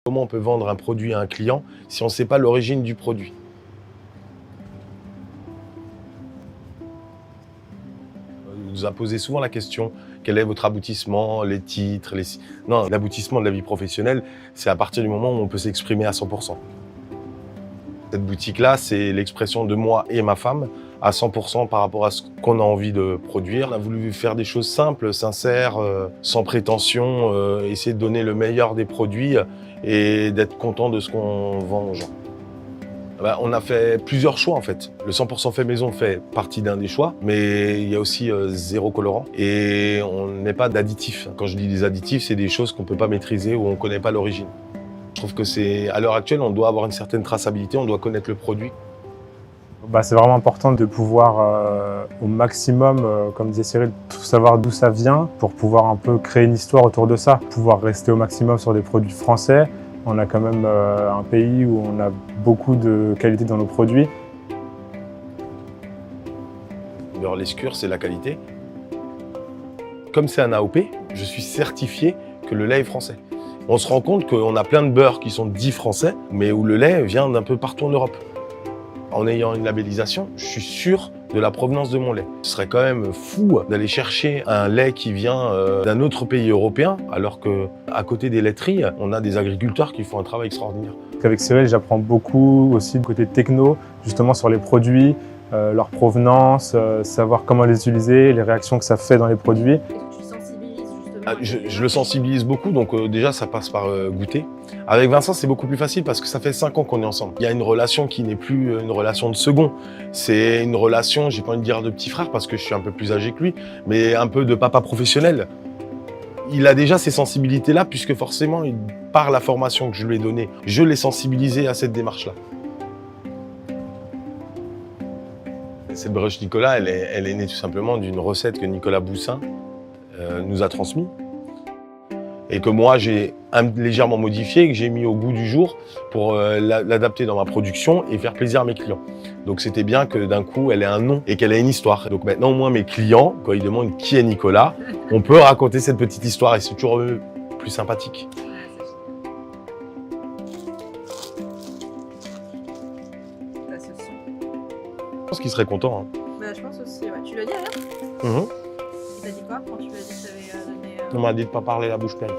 Comment on peut vendre un produit à un client si on ne sait pas l'origine du produit? On nous a posé souvent la question, quel est votre aboutissement, les titres, Non, l'aboutissement de la vie professionnelle, c'est à partir du moment où on peut s'exprimer à 100%. Cette boutique-là, c'est l'expression de moi et ma femme à 100% par rapport à ce qu'on a envie de produire. On a voulu faire des choses simples, sincères, sans prétention, essayer de donner le meilleur des produits et d'être content de ce qu'on vend aux gens. On a fait plusieurs choix en fait. Le 100% fait maison fait partie d'un des choix, mais il y a aussi zéro colorant et on ne met pas d'additifs. Quand je dis des additifs, c'est des choses qu'on ne peut pas maîtriser ou on ne connaît pas l'origine. Je trouve que à l'heure actuelle, on doit avoir une certaine traçabilité, on doit connaître le produit. C'est vraiment important de pouvoir au maximum, comme disait Cyril, tout savoir d'où ça vient pour pouvoir un peu créer une histoire autour de ça. Pouvoir rester au maximum sur des produits français. On a quand même un pays où on a beaucoup de qualité dans nos produits. Le beurre Lescure, c'est la qualité. Comme c'est un AOP, je suis certifié que le lait est français. On se rend compte qu'on a plein de beurres qui sont dits français, mais où le lait vient d'un peu partout en Europe. En ayant une labellisation, je suis sûr de la provenance de mon lait. Ce serait quand même fou d'aller chercher un lait qui vient d'un autre pays européen, alors qu'à côté des laiteries, on a des agriculteurs qui font un travail extraordinaire. Avec Cyril, j'apprends beaucoup aussi du côté techno, justement sur les produits, leur provenance, savoir comment les utiliser, les réactions que ça fait dans les produits. Je le sensibilise beaucoup, donc déjà ça passe par goûter. Avec Vincent, c'est beaucoup plus facile parce que ça fait 5 ans qu'on est ensemble. Il y a une relation qui n'est plus une relation de second. C'est une relation, j'ai pas envie de dire de petit frère parce que je suis un peu plus âgé que lui, mais un peu de papa professionnel. Il a déjà ces sensibilités-là puisque forcément, par la formation que je lui ai donnée, je l'ai sensibilisé à cette démarche-là. Cette brioche Nicolas, elle est née tout simplement d'une recette que Nicolas Boussin nous a transmis et que moi j'ai légèrement modifié et que j'ai mis au goût du jour pour l'adapter dans ma production et faire plaisir à mes clients. Donc c'était bien que d'un coup elle ait un nom et qu'elle ait une histoire. Donc maintenant au moins mes clients, quand ils demandent qui est Nicolas, on peut raconter cette petite histoire et c'est toujours plus sympathique. Je pense qu'il serait content. Je pense aussi, ouais. Tu l'as dit alors? Il t'a dit quoi quand tu lui as dit que tu avais donné... On m'a dit de ne pas parler la bouche pleine.